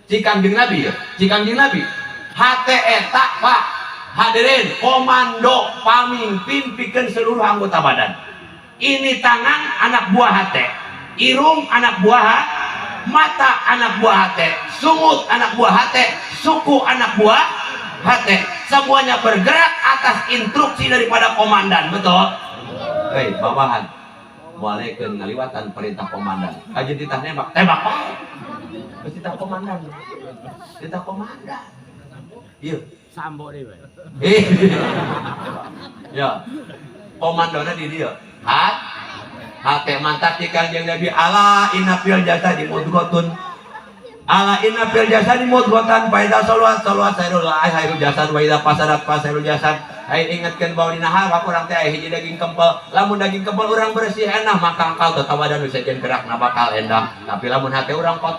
Cikangjeng Nabi ya, Cikangjeng Nabi. Hate eta Pak hadirin komando pamimpin pikeun seluruh anggota badan. Ini tangan anak buah hate, irung anak buah mata anak buah hate, sungut anak buah hate, suku anak buah hate. Semuanya bergerak atas instruksi daripada komandan, betul? Hei, bawahan. Waalaikum ngaliwatan perintah komandan. Aja ditah nembak, tembak Pak. Perintah komandan. Perintah komandan. Iya. Sambo deh, ya. Komandona di dia. Hate mantap Cikangjeng Nabi ala inna fil jasadi mudghotun. Ala inna fil jasadi mudghatan fa idza salawat sairul hairul jasad wa idza fasadat fasairul jasad. Ai ingatkeun bahwa dina hawa urang teh aya hiji daging kempel. Lamun daging kempel urang bersih endah maka engkau tetawadan sajen gerakna bakal endah. Tapi lamun hate urang